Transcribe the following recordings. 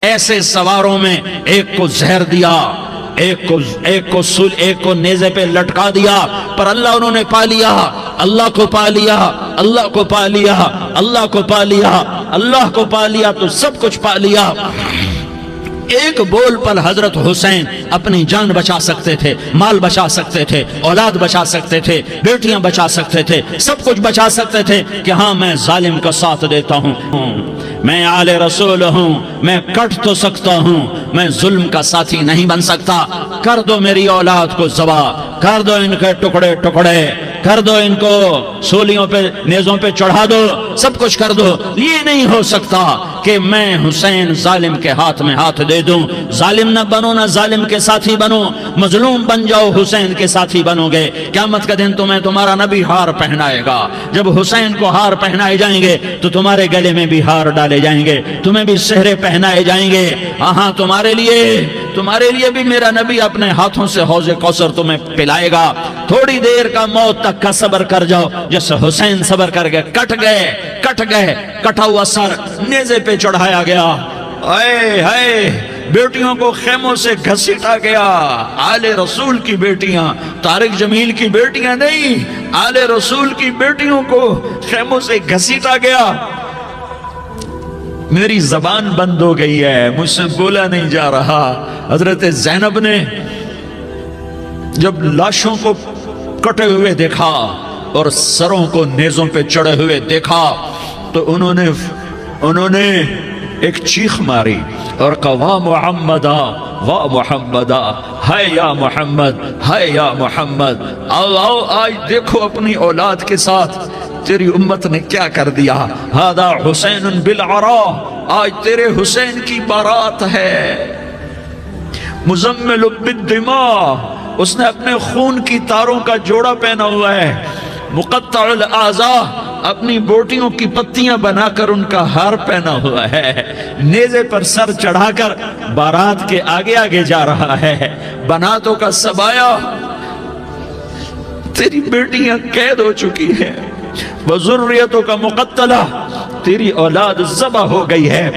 ایسے سواروں میں ایک کو زہر دیا، ایک کو نیزے پہ لٹکا دیا، پر اللہ انہوں نے پا لیا، اللہ کو پا لیا، اللہ کو پا لیا، اللہ کو پا لیا، اللہ کو پا لیا تو سب کچھ پا لیا۔ ایک بول پر حضرت حسین اپنی جان بچا سکتے تھے، مال بچا سکتے تھے، اولاد بچا سکتے تھے، بیٹیاں بچا سکتے تھے، سب کچھ بچا سکتے تھے کہ ہاں میں ظالم کا ساتھ دیتا ہوں، میں آل رسول ہوں، میں کٹ تو سکتا ہوں، میں ظلم کا ساتھی نہیں بن سکتا، کر دو میری اولاد کو ذبح، کر دو ان کے ٹکڑے ٹکڑے، کر دو ان کو سولیوں پہ نیزوں پہ چڑھا دو، سب کچھ کر دو۔ یہ نہیں ہو سکتا کہ میں حسین ظالم کے ہاتھ میں ہاتھ دے دوں۔ ظالم نہ بنو، نہ ظالم کے ساتھی بنو، مظلوم بن جاؤ، حسین کے ساتھی بنو گے، قیامت کا دن تمہیں تمہارا نبی ہار پہنائے گا۔ جب حسین کو ہار پہنائے جائیں گے تو تمہارے گلے میں بھی ہار ڈالے جائیں گے، تمہیں بھی سہرے پہنائے جائیں گے۔ ہاں تمہارے لیے بھی میرا نبی اپنے ہاتھوں سے حوض کوثر تمہیں پلائے گا۔ تھوڑی دیر کا موت تک کا صبر کر جاؤ، جیسے حسین صبر کر گئے، کٹ گئے، کٹا ہوا سر نیزے پہ چڑھایا گیا، بیٹیوں کو خیموں سے گھسیٹا گیا۔ آل رسول کی بیٹیاں، طارق جمیل کی بیٹیاں نہیں، آل رسول کی بیٹیوں کو خیموں سے گھسیٹا گیا۔ میری زبان بند ہو گئی ہے، مجھ سے بولا نہیں جا رہا۔ حضرت زینب نے جب لاشوں کو کٹے ہوئے دیکھا اور سروں کو نیزوں پہ چڑھے ہوئے دیکھا تو انہوں نے ایک چیخ ماری اور کہا واہ محمدہ، واہ محمدہ، ہائے یا محمد، ہائے یا محمد۔ آؤ آج دیکھو اپنی اولاد کے ساتھ تیری امت نے کیا کر دیا۔ ہذا حسین بالعراء، آج تیرے حسین کی بارات ہے۔ مزمل بالدماء، اس نے اپنے خون کی تاروں کا جوڑا پہنا ہوا ہے۔ مقطع الاعضاء، اپنی بوٹیوں کی پتیاں بنا کر ان کا ہار پہنا ہوا ہے، نیزے پر سر چڑھا کر بارات کے آگے آگے جا رہا ہے۔ بناتوں کا سبایا، تیری بیٹیاں قید ہو چکی ہیں، وذریتوں کا مقتلہ، تیری اولاد ذبح ہو گئی ہے۔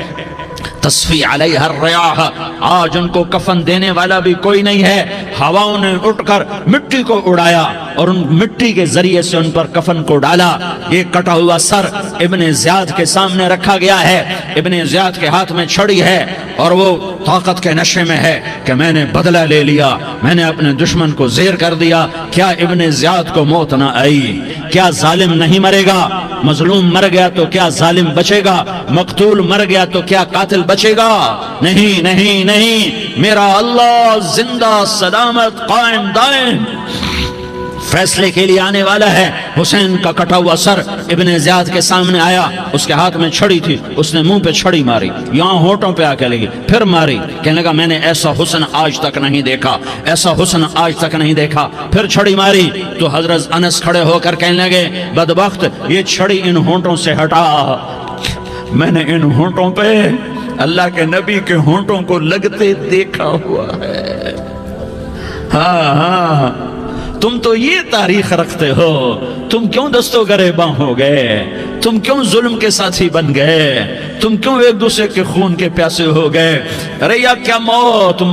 تصفی علیہ الریاح، آج ان کو کفن دینے والا بھی کوئی نہیں ہے۔ ہواؤں نے اٹھ کر مٹی کو اڑایا اور ان مٹی کے ذریعے سے ان پر کفن کو ڈالا۔ یہ کٹا ہوا سر ابن زیاد کے سامنے رکھا گیا ہے، ابن زیاد کے ہاتھ میں چھڑی ہے اور وہ طاقت کے نشے میں ہے کہ میں نے بدلہ لے لیا، میں نے اپنے دشمن کو زیر کر دیا۔ کیا ابن زیاد کو موت نہ آئی؟ کیا ظالم نہیں مرے گا؟ مظلوم مر گیا تو کیا ظالم بچے گا؟ مقتول مر گیا تو کیا قاتل بچے گا؟ نہیں نہیں نہیں، میرا اللہ زندہ سلامت قائم دائم فیصلے کے لیے آنے والا ہے۔ حسین کا کٹا ہوا سر ابن زیاد کے سامنے آیا، اس کے ہاتھ میں چھڑی تھی، اس نے منہ پہ چھڑی ماری، یہاں ہونٹوں پہ آ کے لگی، پھر ماری، کہنے لگا میں نے ایسا حسن آج تک نہیں دیکھا، ایسا حسن آج تک نہیں دیکھا، پھر چھڑی ماری تو حضرت انس کھڑے ہو کر کہنے لگے بدبخت، یہ چھڑی ان ہونٹوں سے ہٹا، میں نے ان ہونٹوں پہ اللہ کے نبی کے ہونٹوں کو لگتے دیکھا ہوا ہے۔ ہاں تم تو یہ تاریخ رکھتے ہو، تم کیوں دستوں گریباں ہو گئے؟ تم کیوں ظلم کے ساتھی بن گئے؟ تم کیوں ایک دوسرے کے خون کے پیاسے ہو گئے؟ ارے یا کیا موت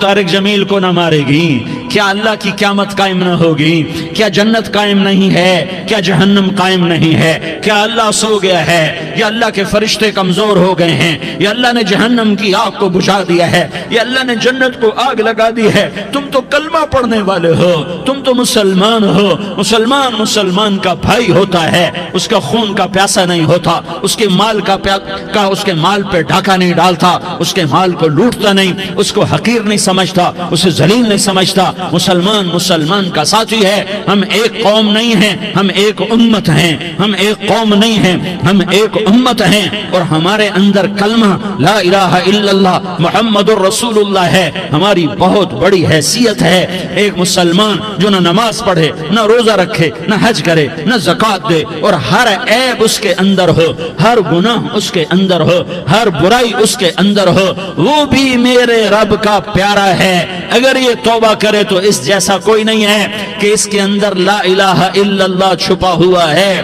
طارق جمیل کو نہ مارے گی؟ کیا اللہ کی قیامت قائم نہ ہوگی؟ کیا جنت قائم نہیں ہے؟ کیا جہنم قائم نہیں ہے؟ کیا اللہ سو گیا ہے؟ یا اللہ کے فرشتے کمزور ہو گئے ہیں؟ یا اللہ نے جہنم کی آگ کو بجھا دیا ہے؟ یا اللہ نے جنت کو آگ لگا دی ہے؟ تم تو کلمہ پڑھنے والے ہو، تم تو مسلمان ہو۔ مسلمان کا بھائی ہوتا ہے، اس کا خون کا پیاسا نہیں ہوتا، اس کے مال اس کے مال پہ ڈھاکہ نہیں ڈالتا، اس کے مال کو لوٹتا نہیں، اس کو حقیر نہیں سمجھتا، اسے ذلیل نہیں سمجھتا۔ مسلمان کا ساتھی ہے۔ ہم ایک قوم نہیں ہیں، ہم ایک امت ہیں، ہم ایک قوم نہیں ہیں، ہم ایک امت ہیں، اور ہمارے اندر کلمہ لا الہ الا اللہ محمد الرسول اللہ ہے، ہماری بہت بڑی حیثیت ہے۔ ایک مسلمان جو نہ نماز پڑھے، نہ روزہ رکھے، نہ حج کرے، نہ زکوٰۃ دے، اور ہر عیب اس کے اندر ہو، ہر گناہ اس کے اندر ہو، ہر برائی اس کے اندر ہو، وہ بھی میرے رب کا پیارا ہے۔ اگر یہ توبہ کرے تو اس جیسا کوئی نہیں ہے کہ اس کے اندر لا الہ الا اللہ چھپا ہوا ہے۔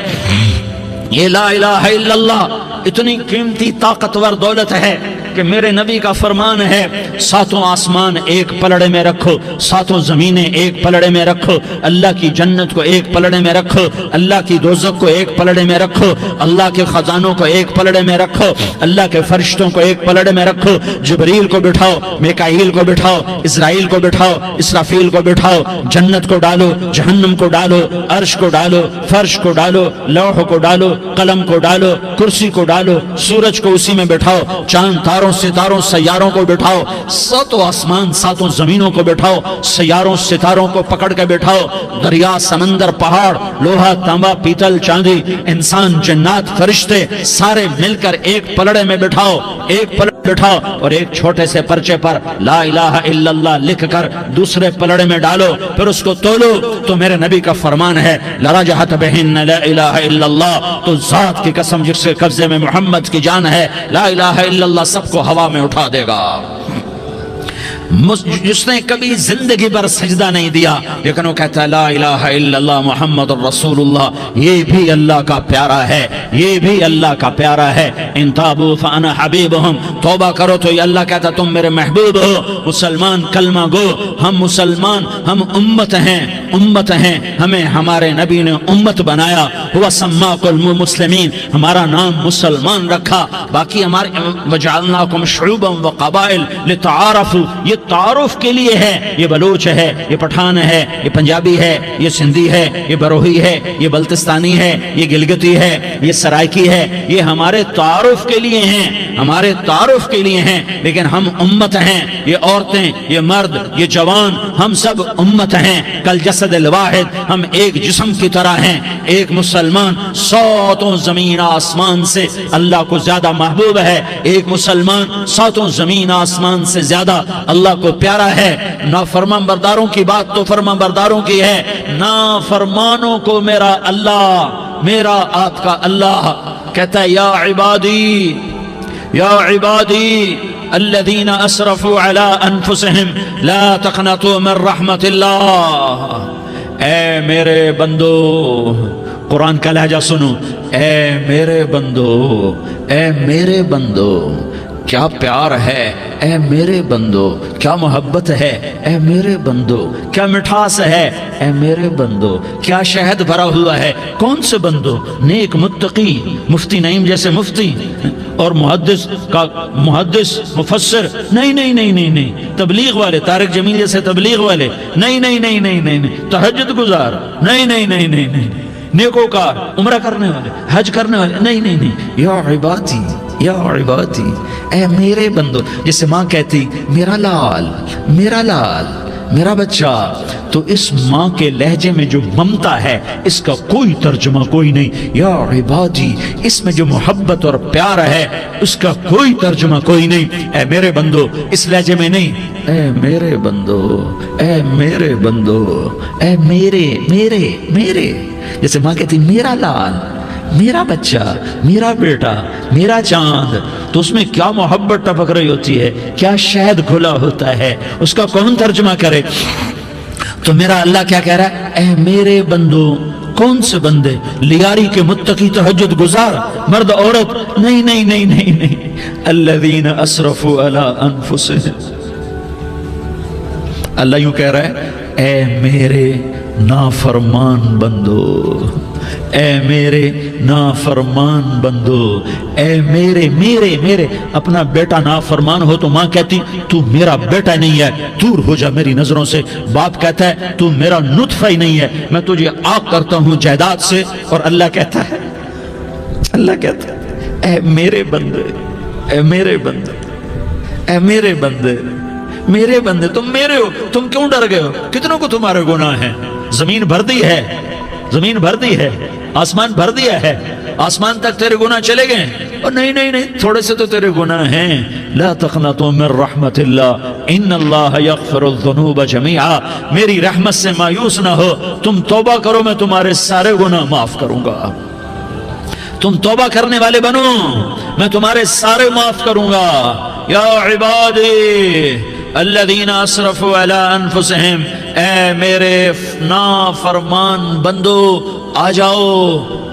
یہ لا الہ الا اللہ اتنی قیمتی طاقتور دولت ہے کہ میرے نبی کا فرمان ہے ساتوں آسمان ایک پلڑے میں رکھو، ساتوں زمینیں ایک پلڑے میں رکھو، اللہ کی جنت کو ایک پلڑے میں رکھو، اللہ کی دوزخ کو ایک پلڑے میں رکھو، اللہ کے خزانوں کو ایک پلڑے میں رکھو، اللہ کے فرشتوں کو ایک پلڑے میں رکھو، جبریل کو بٹھاؤ، میکائیل کو بٹھاؤ، اسرائیل کو بٹھاؤ، اسرافیل کو بٹھاؤ، جنت کو ڈالو، جہنم کو ڈالو، عرش کو ڈالو، فرش کو ڈالو، لوح کو ڈالو، قلم کو ڈالو، کرسی کو ڈالو، سورج کو اسی میں بٹھاؤ، چاند تاروں ستاروں سیاروں کو بٹھاؤ، ساتوں آسمان ساتوں زمینوں کو بٹھاؤ، سیاروں ستاروں کو پکڑ کے بٹھاؤ، دریا سمندر پہاڑ لوہا تانبا پیتل چاندی انسان جنات فرشتے سارے مل کر ایک پلڑے میں بٹھاؤ، ایک پلڑے بٹھاؤ، اور ایک چھوٹے سے پرچے پر لا الہ الا اللہ لکھ کر دوسرے پلڑے میں ڈالو، پھر اس کو تولو تو میرے نبی کا فرمان ہے لرجحت بہن لا الہ الا اللہ، تو ذات کی قسم جس کے قبضے میں محمد کی جان ہے لا الہ الا اللہ سب کو ہوا میں اٹھا دے گا۔ جس نے کبھی زندگی پر سجدہ نہیں دیا لیکن وہ کہتا ہے لا الہ الا اللہ محمد الرسول اللہ، یہ بھی اللہ کا پیارا ہے، یہ بھی اللہ کا پیارا ہے۔ ان تابوا فانا حبیبہم، توبہ کرو تو یہ اللہ کہتا تم میرے محبوب ہو۔ مسلمان کلمہ گو، ہم مسلمان، ہم امت ہیں، امت ہیں، ہمیں ہمارے نبی نے امت بنایا، ہوا سماکم المسلمین، ہمارا نام مسلمان رکھا، باقی ہمارے وجعلناکم شعوبا وقبائل لتعارفوا، یہ تعارف کے لیے ہے، یہ بلوچ ہے، یہ پٹھان ہے، یہ پنجابی ہے، یہ سندھی ہے، یہ بروہی ہے، یہ بلتستانی ہے، یہ گلگتی ہے، یہ سرائکی ہے، یہ ہمارے تعارف کے لیے ہیں، ہمارے تعارف کے لیے ہیں، لیکن ہم امت ہیں، یہ عورتیں، یہ مرد، یہ جوان، ہم سب امت ہیں، کل جسد الواحد، ہم ایک جسم کی طرح ہیں۔ ایک مسلمان ساتوں زمین آسمان سے اللہ کو زیادہ محبوب ہے، ایک مسلمان ساتوں زمین آسمان سے زیادہ اللہ کو پیارا ہے۔ نافرمان برداروں کی بات تو فرمان برداروں کی ہے، نافرمانوں کو میرا اللہ، میرا آپ کا اللہ کہتا ہے یا عبادی، یا عبادی الذین اسرفوا علی انفسہم لا تقنطوا من رحمت اللہ، اے میرے بندو، قرآن کا لہجہ سنو، اے میرے بندو، اے میرے بندو، کیا پیار ہے، اے میرے بندو، کیا محبت ہے، اے میرے بندو، کیا مٹھاس ہے، اے میرے بندو، کیا شہد بھرا ہوا ہے۔ کون سے بندو؟ نیک متقی، مفتی نعیم جیسے مفتی اور محدث کا محدث مفسر، نہیں نہیں نہیں نہیں نہیں، تبلیغ والے طارق جمیل جیسے تبلیغ والے، نہیں نہیں نہیں نہیں نہیں، تہجد گزار، نہیں نہیں نہیں نہیں نہیں، نیکوکار، عمرہ کرنے والے، حج کرنے والے، نہیں نہیں نہیں، یا عبادی، یا عبادی، اے میرے بندو، جسے ماں کہتی میرا لال، میرا لال، میرا بچہ، تو اس ماں کے لہجے میں جو ممتا ہے اس کا کوئی ترجمہ کوئی نہیں۔ یا عبادی، اس میں جو محبت اور پیار ہے اس کا کوئی ترجمہ کوئی نہیں۔ اے میرے بندو، اس لہجے میں نہیں، اے میرے بندو، اے میرے بندو، اے میرے میرے میرے، جیسے ماں کہتی میرا لال، میرا بچہ، میرا بیٹا، میرا چاند، تو اس میں کیا محبت ٹپک رہی ہوتی ہے، کیا شہد گھلا ہوتا ہے، اس کا کون ترجمہ کرے؟ تو میرا اللہ کیا کہہ رہا ہے، اے میرے بندو، کون سے بندے؟ لیاری کے متقی تہجد گزار، مرد عورت، نہیں نہیں نہیں نہیں نہیں، الذین اسرفوا علی انفسہم، اللہ یوں کہہ رہا ہے اے میرے نافرمان بندو، اے میرے نافرمان بندو، اے میرے میرے میرے، اپنا بیٹا نافرمان ہو تو ماں کہتی تو میرا بیٹا نہیں ہے، دور ہو جا میری نظروں سے۔ باپ کہتا ہے تو میرا نطفہ ہی نہیں ہے، میں تجھے آگ کرتا ہوں جائیداد سے، اور اللہ کہتا ہے، اللہ کہتا ہے اے میرے بندے، اے میرے بندے، اے میرے بندے، میرے بندے، تم میرے ہو، تم کیوں ڈر گئے ہو؟ کتنوں کو تمہارے گناہ ہیں؟ زمین بھر دی ہے، زمین بھر دی ہے، آسمان بھر دیا ہے، آسمان تک تیرے گناہ چلے گئے، اور نہیں نہیں نہیں، تھوڑے سے تو تیرے گناہ ہیں۔ لا تقنطوا من رحمت اللہ ان اللہ یغفر الذنوب جميعا، میری رحمت سے مایوس نہ ہو، تم توبہ کرو میں تمہارے سارے گناہ معاف کروں گا، تم توبہ کرنے والے بنو میں تمہارے سارے معاف کروں گا۔ یا عبادی الذین اسرفوا علی انفسہم، اے میرے نافرمان بندو، آ جاؤ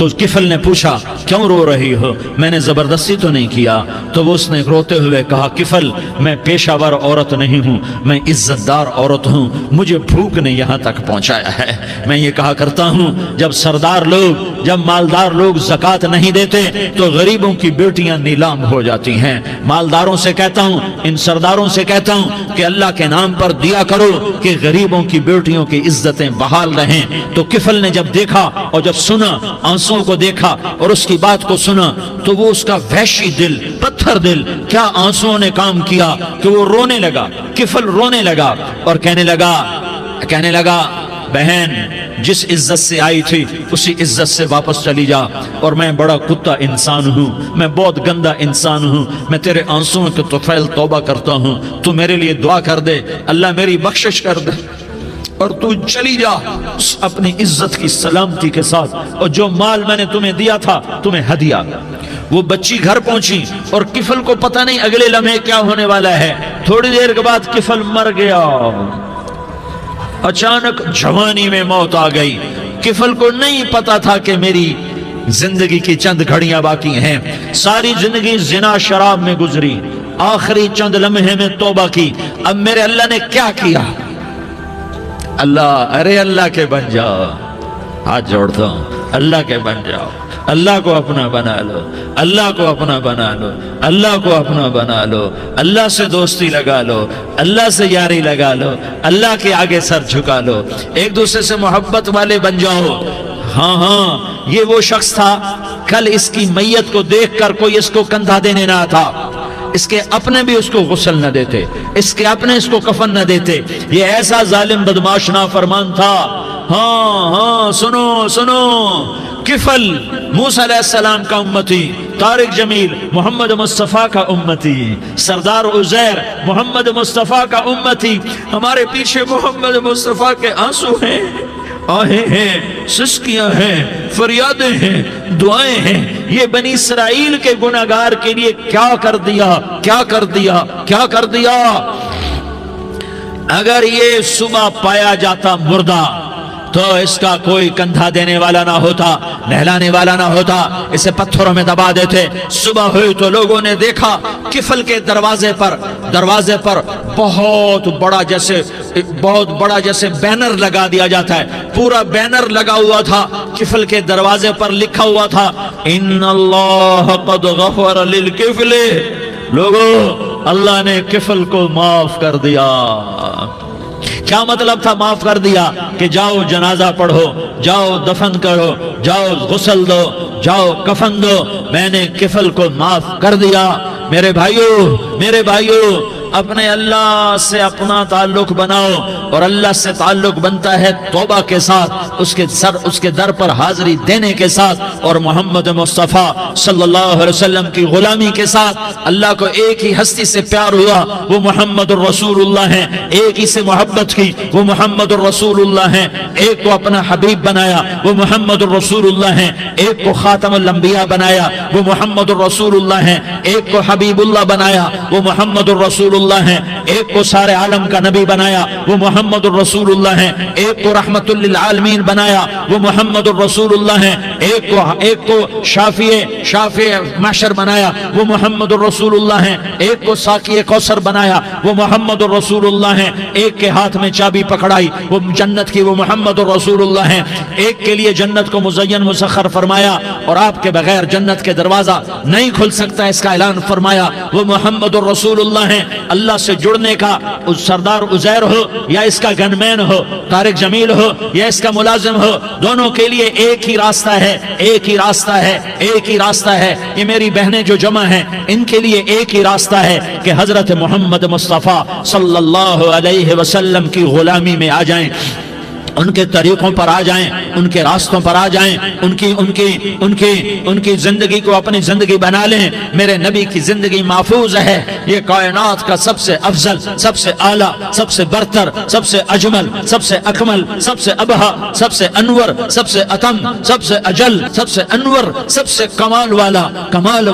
تو کفل نے پوچھا کیوں رو رہی ہو؟ میں نے زبردستی تو نہیں کیا۔ تو وہ اس نے روتے ہوئے کہا کفل میں پیشہ ور عورت نہیں ہوں، میں عزت دار عورت ہوں، مجھے بھوک نے یہاں تک پہنچایا ہے۔ میں یہ کہا کرتا ہوں جب سردار لوگ، جب مالدار لوگ زکوٰۃ نہیں دیتے تو غریبوں کی بیٹیاں نیلام ہو جاتی ہیں۔ مالداروں سے کہتا ہوں، ان سرداروں سے کہتا ہوں کہ اللہ کے نام پر دیا کرو کہ غریبوں کی بیٹیوں کی عزتیں بحال رہیں۔ تو کفل نے جب دیکھا اور جب سنا، آنسوں کو دیکھا اور اس کی بات کو سنا، تو وہ اس کا وحشی دل، پتھر دل، کیا آنسوں نے کام کیا کہ وہ رونے لگا۔ کفل رونے لگا اور کہنے لگا بہن جس عزت سے آئی تھی اسی عزت سے واپس چلی جا، اور میں بڑا کتا انسان ہوں، میں بہت گندا انسان ہوں، میں تیرے آنسوں کے طفیل توبہ کرتا ہوں، تو میرے لیے دعا کر دے، اللہ میری بخشش کر دے، اور تو چلی جا اپنی عزت کی سلامتی کے ساتھ، اور جو مال میں نے تمہیں دیا تھا تمہیں ہدیہ۔ وہ بچی گھر پہنچی اور کفل کو پتہ نہیں اگلے لمحے کیا ہونے والا ہے۔ تھوڑی دیر کے بعد کفل مر گیا، اچانک جوانی میں موت آ گئی۔ کفل کو نہیں پتا تھا کہ میری زندگی کی چند گھڑیاں باقی ہیں، ساری زندگی زنا شراب میں گزری، آخری چند لمحے میں توبہ کی، اب میرے اللہ نے کیا کیا؟ اللہ کے بن جاؤ، ہاتھ جوڑتا ہوں، اللہ کے بن جاؤ، اللہ کو اپنا بنا لو، اللہ کو اپنا بنا لو، اللہ کو اپنا بنا لو، اللہ سے دوستی لگا لو، اللہ سے یاری لگا لو، اللہ کے آگے سر جھکا لو، ایک دوسرے سے محبت والے بن جاؤ۔ ہاں یہ وہ شخص تھا، کل اس کی میت کو دیکھ کر کوئی اس کو کندھا دینے نہ تھا، اس کے اپنے بھی اس کو غسل نہ دیتے، اس کے اپنے اس کو کفن نہ دیتے، یہ ایسا ظالم بدماش نافرمان تھا۔ ہاں سنو، کفل موسیٰ علیہ السلام کا امتی، طارق جمیل محمد مصطفیٰ کا امتی، سردار عزیر محمد مصطفیٰ کا امتی، ہمارے پیچھے محمد مصطفیٰ کے آنسو ہیں، آہیں ہیں، سسکیاں ہیں، فریادیں ہیں، دعائیں ہیں۔ یہ بنی اسرائیل کے گناہگار کے لیے کیا کر دیا۔ اگر یہ صبح پایا جاتا مردہ تو اس کا کوئی کندھا دینے والا نہ ہوتا، نہلانے والا نہ ہوتا، اسے پتھروں میں دبا دیتے۔ صبح ہوئی تو لوگوں نے دیکھا کفل کے دروازے پر بہت بڑا جیسے بینر لگا دیا جاتا ہے، پورا بینر لگا ہوا تھا، کفل کے دروازے پر لکھا ہوا تھا ان اللہ قد غفر للکفل، لوگو اللہ نے کفل کو معاف کر دیا۔ کیا مطلب تھا معاف کر دیا؟ کہ جاؤ جنازہ پڑھو، جاؤ دفن کرو، جاؤ غسل دو، جاؤ کفن دو، میں نے کفل کو معاف کر دیا۔ میرے بھائیو اپنے اللہ سے اپنا تعلق بناؤ، اور اللہ سے تعلق بنتا ہے توبہ کے ساتھ، اس کے در پر حاضری دینے کے ساتھ، اور محمد مصطفیٰ صلی اللہ علیہ وسلم کی غلامی کے ساتھ۔ اللہ کو ایک ہی ہستی سے پیار ہوا، وہ محمد الرسول اللہ ہیں، ایک ہی سے محبت کی، وہ محمد الرسول اللہ ہیں، ایک کو اپنا حبیب بنایا، وہ محمد الرسول اللہ ہیں، ایک کو خاتم الانبیاء بنایا، وہ محمد الرسول اللہ ہیں، ایک کو حبیب اللہ بنایا، وہ محمد الرسول اللہ ہیں، ایک کو سارے عالم کا نبی بنایا، وہ محمد الرسول اللہ ہیں، ایک کو رحمت للعالمین بنایا، وہ محمد الرسول اللہ ہیں، ایک کو شافع محشر بنایا، وہ محمد الرسول اللہ ہیں، ایک کو ساقی کوثر بنایا، وہ محمد الرسول اللہ ہیں، ایک کے ہاتھ میں چابی پکڑائی وہ جنت کی، وہ محمد الرسول اللہ ہیں، ایک کے لیے جنت کو مزین مسخر فرمایا، اور آپ کے بغیر جنت کے دروازہ نہیں کھل سکتا اس کا اعلان فرمایا، وہ محمد الرسول اللہ ہیں۔ اللہ سے جڑنے کا سردار عزیر ہو یا اس کا گنمین ہو، طارق جمیل ہو یا اس کا ملازم ہو، دونوں کے لیے ایک ہی راستہ ہے۔ یہ میری بہنیں جو جمع ہیں ان کے لیے ایک ہی راستہ ہے کہ حضرت محمد مصطفیٰ صلی اللہ علیہ وسلم کی غلامی میں آ جائیں، ان کے طریقوں پر آ جائیں، ان کے راستوں پر آ جائیں، ان کی زندگی کو اپنی زندگی بنا لیں۔ میرے نبی کی زندگی محفوظ ہے، یہ کائنات کا سب سے افضل، سب سے اعلیٰ، سب سے برتر، سب سے اجمل، سب سے اکمل، سب سے ابہا، سب سے انور، سب سے اتم، سب سے اجل، سب سے انور، سب سے کمال والا، جمال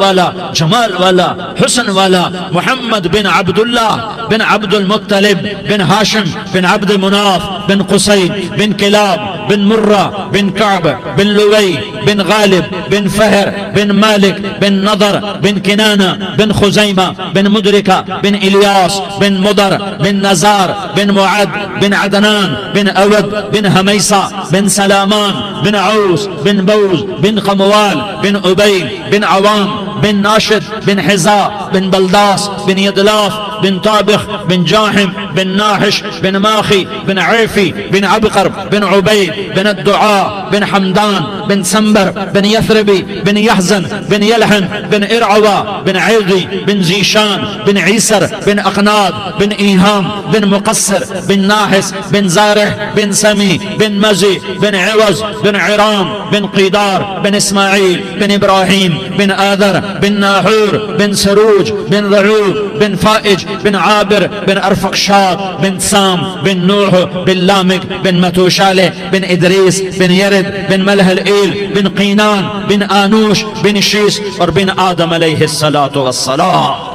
والا، حسن والا، محمد بن عبداللہ بن عبد المطلب بن ہاشم بن عبد مناف بن قصی بن کلاب بن مرة بن كعب بن لؤي بن غالب بن فهر بن مالك بن نضر بن كنانة بن خزيمة بن مدركة بن إلياس بن مضر بن نزار بن معد بن عدنان بن أود بن هميصة بن سلامان بن عوس بن بوز بن قموال بن أبي بن عوام بن ناشد بن حزاء بن بلداس بن يدلاف بن طابخ بن جاحم بن ناحش بن ماخي بن عيفي بن عبقر بن عبيد بن الدعاء بن حمدان بن سنبر بن يثربي بن يحزن بن يلحن بن إرعوى بن عيضي بن زيشان بن عيسر بن أقناد بن إيهام بن مقصر بن ناحس بن زارح بن سمي بن مزي بن عوز بن عرام بن قيدار بن إسماعيل بن إبراهيم بن آذر بن ناحور بن سروج بن ضعوب بن فائج بن عابر بن أرفقشاد بن سام بن نوح بن لامك بن متوشالة بن إدريس بن يرد بن ملح الإيل بن قينان بن آنوش بن شيس اور بن آدم علیہ الصلاۃ والسلام.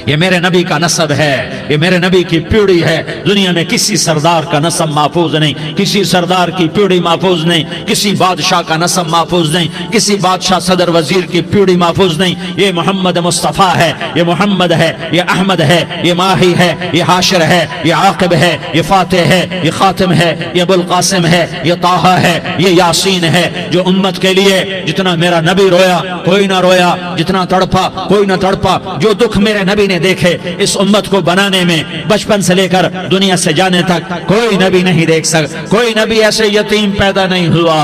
یہ میرے نبی کا نسب ہے، یہ میرے نبی کی پیڑھی ہے. دنیا میں کسی سردار کا نسب محفوظ نہیں، کسی سردار کی پیڑھی محفوظ نہیں، کسی بادشاہ کا نسب محفوظ نہیں، کسی بادشاہ صدر وزیر کی پیڑھی محفوظ نہیں. یہ محمد مصطفیٰ ہے، یہ محمد ہے، یہ احمد ہے، یہ ماہی ہے، یہ حاشر ہے، یہ عاقب ہے، یہ فاتح ہے، یہ خاتم ہے، یہ ابو القاسم ہے، یہ طٰہٰ ہے، یہ یاسین ہے. جو امت کے لیے جتنا میرا نبی رویا کوئی نہ رویا، جتنا تڑپا کوئی نہ تڑپا، جو دکھ میرے نبی نے دیکھے اس امت کو بنانے میں بچپن سے لے کر دنیا سے جانے تک کوئی نبی نہیں دیکھ سکتا. کوئی نبی ایسے یتیم پیدا نہیں ہوا،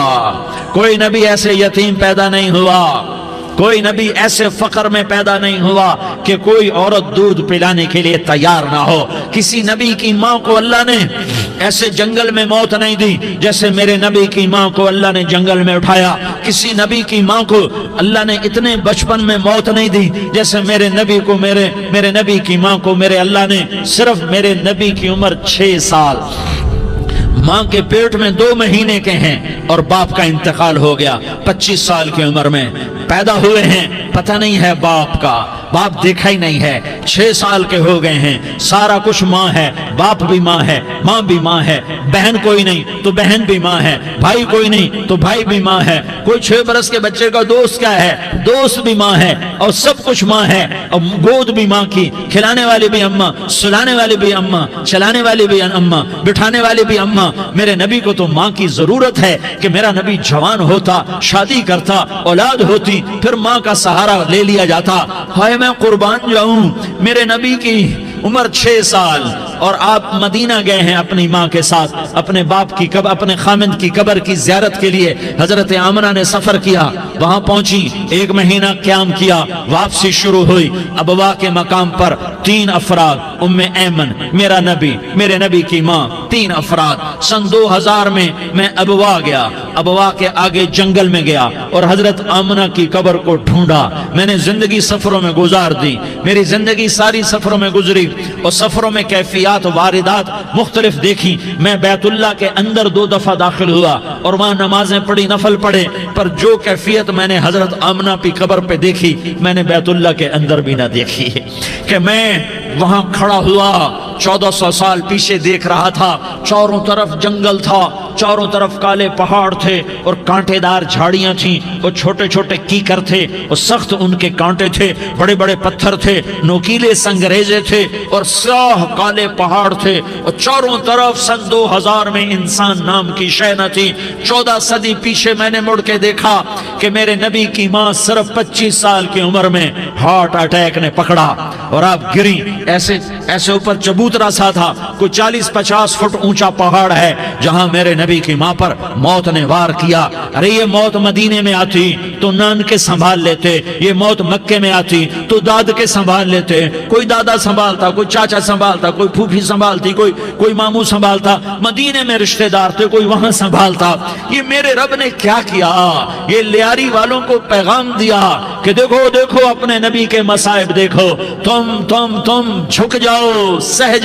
کوئی نبی ایسے یتیم پیدا نہیں ہوا، کوئی نبی ایسے فقر میں پیدا نہیں ہوا کہ کوئی عورت دودھ پلانے کے لیے تیار نہ ہو. کسی نبی کی ماں کو اللہ نے ایسے جنگل میں موت نہیں دی جیسے میرے نبی کی ماں کو اللہ نے جنگل میں اٹھایا. کسی نبی کی ماں کو اللہ نے اتنے بچپن میں موت نہیں دی جیسے میرے نبی کو میرے نبی کی ماں کو میرے اللہ نے صرف میرے نبی کی عمر 6 سال، ماں کے پیٹ میں 2 مہینے کے ہیں اور باپ کا انتقال ہو گیا. 25 سال کی عمر میں پیدا ہوئے ہیں، پتہ نہیں ہے باپ کا، باپ دیکھا ہی نہیں ہے. 6 سال کے ہو گئے ہیں، سارا کچھ ماں ہے، باپ بھی ماں ہے، ماں بھی ماں ہے، بہن کوئی نہیں تو بہن بھی ماں ہے، بھائی کوئی نہیں تو بھائی بھی ماں ہے. کوئی 6 برس کے بچے کا دوست کیا ہے، دوست بھی ماں ہے، اور سب کچھ ماں ہے. اور گود بھی ماں کی، کھلانے والی بھی اماں، سلانے والی بھی اماں، چلانے والی بھی اماں، بٹھانے والی بھی اماں. میرے نبی کو تو ماں کی ضرورت ہے کہ میرا نبی جوان ہوتا، شادی کرتا، اولاد ہوتی، پھر ماں کا سہارا لے لیا جاتا. ہائے میں قربان جاؤں، میرے نبی کی عمر 6 سال اور آپ مدینہ گئے ہیں اپنی ماں کے ساتھ، اپنے باپ کی اپنے خامند کی قبر کی زیارت کے لیے. حضرت آمنہ نے سفر کیا، وہاں پہنچی، 1 مہینہ قیام کیا، واپسی شروع ہوئی. ابوا کے مقام پر 3 افراد، ام ایمن، میرا نبی، میرے نبی کی ماں، 3 افراد. سن 2000 میں ابوا گیا، ابوا کے آگے جنگل میں گیا اور حضرت آمنہ کی قبر کو ڈھونڈا. میں نے زندگی سفروں میں گزار دی، میری زندگی ساری سفروں میں گزری اور سفروں میں کیفیات واردات مختلف دیکھی. میں بیت اللہ کے اندر 2 دفعہ داخل ہوا اور وہاں نمازیں پڑھی، نفل پڑھے، پر جو کیفیت میں نے حضرت آمنہ کی قبر پہ دیکھی میں نے بیت اللہ کے اندر بھی نہ دیکھی. کہ میں وہاں کھڑا ہوا 1400 سال پیچھے دیکھ رہا تھا، چاروں طرف جنگل تھا، چاروں طرف کالے پہاڑ تھے اور کانٹے دار جھاڑیاں تھیں اور چھوٹے چھوٹے کیکر تھے اور سخت ان کے کانٹے تھے، بڑے بڑے پتھر تھے، نوکیلے سنگریزے تھے اور سیاہ کالے پہاڑ تھے اور چاروں طرف. سن 2000 میں انسان نام کی شے نہ تھی. 14 صدی پیچھے میں نے مڑ کے دیکھا کہ میرے نبی کی ماں صرف 25 سال کی عمر میں ہارٹ اٹیک نے پکڑا اور آپ گری. ایسے اوپر چبوترا سا تھا، کوئی 40-50 فٹ اونچا پہاڑ ہے جہاں میرے نبی کی ماں پر موت نے وار کیا. ارے یہ موت مدینے میں آتی تو نان کے سنبھال لیتے، یہ موت مکے میں آتی تو داد کے سنبھال لیتے. کوئی دادا سنبھالتا، کوئی چاچا سنبھالتا، کوئی پھوپھی سنبھالتی، کوئی ماموں سنبھالتا. مدینے میں رشتہ دار تھے، کوئی وہاں سنبھالتا. یہ میرے رب نے کیا کیا؟ یہ لیاری والوں کو پیغام دیا کہ دیکھو دیکھو اپنے نبی کے مصائب دیکھو، تم جھک جاؤ، سہ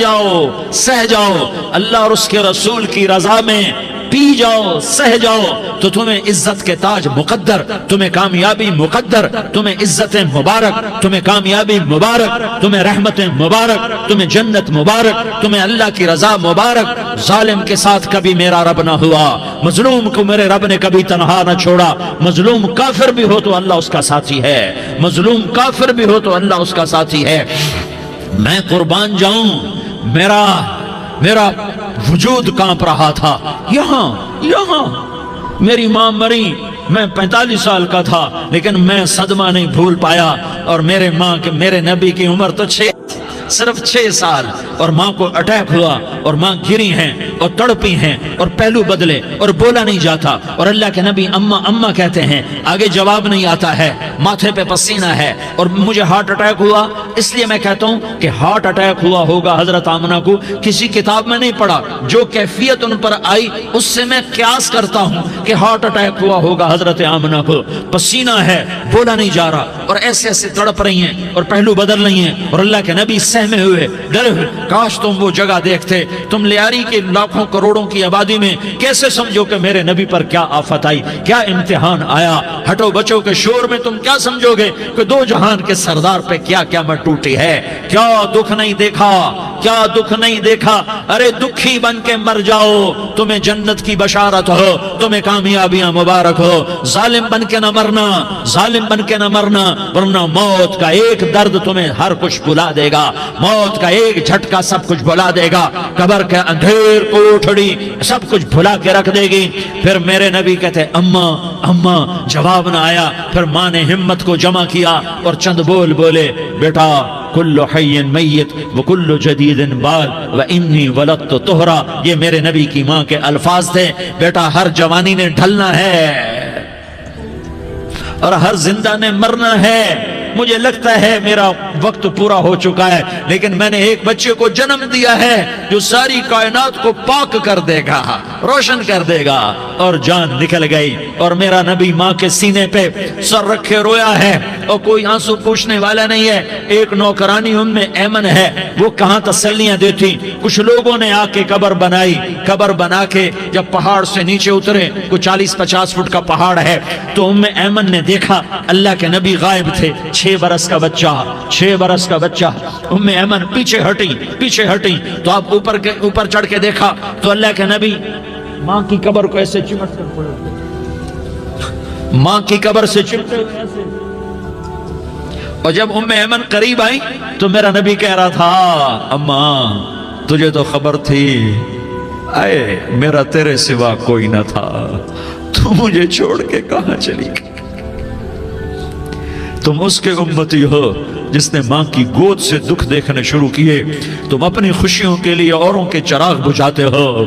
جاؤ. اللہ اور اس کے رسول کی رضا میں پی جاؤ سہ جاؤ تو تمہیں عزت کے تاج مقدر، تمہیں کامیابی مقدر، تمہیں عزت مبارک، تمہیں کامیابی مبارک، تمہیں رحمت مبارک، تمہیں جنت مبارک، تمہیں اللہ کی رضا مبارک۔ ظالم کے ساتھ کبھی میرا رب نہ ہوا، مظلوم کو میرے رب نے کبھی تنہا نہ چھوڑا۔ مظلوم کافر بھی ہو تو اللہ اس کا ساتھی ہے، مظلوم کافر بھی ہو تو اللہ اس کا ساتھی ہے۔ میں قربان جاؤں، میرا وجود کانپ رہا تھا۔ یہاں میری ماں مری، میں 45 سال کا تھا، لیکن میں صدمہ نہیں بھول پایا۔ اور میرے نبی کی عمر تو صرف 6 سال، اور ماں کو اٹیک ہوا اور ماں گری ہیں اور تڑپی ہیں اور پہلو بدلے اور بولا نہیں جاتا، اور اللہ کے نبی اماں اماں کہتے ہیں، آگے جواب نہیں آتا ہے، ماتھے پہ پسینہ ہے، اور مجھے ہارٹ اٹیک ہوا۔ اس لیے میں کہتا ہوں کہ ہارٹ اٹیک ہوا ہوگا حضرت آمنہ کو، کسی کتاب میں نہیں پڑھا، جو کیفیت ان پر آئی اس سے میں قیاس کرتا ہوں کہ ہارٹ اٹیک ہوا ہوگا حضرت آمنہ کو۔ پسینہ ہے، بولا نہیں جا رہا، اور ایسے ایسے تڑپ رہی ہیں اور پہلو بدل رہی ہیں، اور اللہ کے نبی سہمے ہوئے، ڈرے ہوئے۔ کاش تم وہ جگہ دیکھتے، تم لیاری کے لاکھوں کروڑوں کی آبادی میں کیسے سمجھو کہ میرے نبی پر کیا آفت آئی، کیا امتحان آیا۔ ہٹو بچوں کے شور میں تم کیا سمجھو گے کہ دو جہان کے سردار پہ کیا قیامت ٹوٹی ہے۔ کیا دکھ نہیں دیکھا، کیا دکھ نہیں دیکھا۔ ارے دکھی بن کے مر جاؤ، تمہیں جنت کی بشارت ہو، تمہیں کامیابیاں مبارک ہو۔ ظالم بن کے نہ مرنا، ظالم بن کے نہ مرنا، ورنہ موت کا ایک درد تمہیں ہر کچھ بھلا دے گا، موت کا ایک جھٹکا سب کچھ بھلا دے گا، قبر کے اندھیر کوٹھڑی سب کچھ بھلا کے رکھ دے گی۔ پھر میرے نبی کہتے اماں اماں، جواب نہ آیا۔ پھر ماں نے ہمت کو جمع کیا اور چند بول بولے، بیٹا کل حی میت وکل جدید بال وانی ولدت طہرا۔ یہ میرے نبی کی ماں کے الفاظ تھے، بیٹا ہر جوانی نے ڈھلنا ہے اور ہر زندہ نے مرنا ہے۔ مجھے لگتا ہے میرا وقت پورا ہو چکا ہے، لیکن میں نے ایک بچے کو جنم دیا ہے جو ساری کائنات کو پاک کر دے گا، روشن کر دے گا۔ اور جان نکل گئی، اور میرا نبی ماں کے سینے پہ سر رکھے رویا ہے، اور کوئی آنسو پوچھنے والا نہیں ہے۔ ایک نوکرانی ام ایمن ہے، وہ کہاں تسلیاں دیتی۔ کچھ لوگوں نے آ کے قبر بنائی، قبر بنا کے جب پہاڑ سے نیچے اترے، کوئی 40-50 فٹ کا پہاڑ ہے، تو ام ایمن نے دیکھا اللہ کے نبی غائب تھے، 6 برس کا بچہ۔ ام ایمن پیچھے ہٹی تو آپ اوپر چڑھ کے دیکھا تو اللہ کے نبی ماں کی قبر کو ایسے چمٹ کر پڑے، ماں کی قبر سے چمٹے ہوئے ایسے۔ اور جب ام ایمن قریب آئی تو میرا نبی کہہ رہا تھا، اماں تجھے تو خبر تھی، اے میرا تیرے سوا کوئی نہ تھا، تو مجھے چھوڑ کے کہاں چلی گئی۔ تم اس کے امتی ہو جس نے ماں کی گود سے دکھ دیکھنے شروع کیے، تم اپنی خوشیوں کے لیے اوروں کے چراغ بجھاتے ہو۔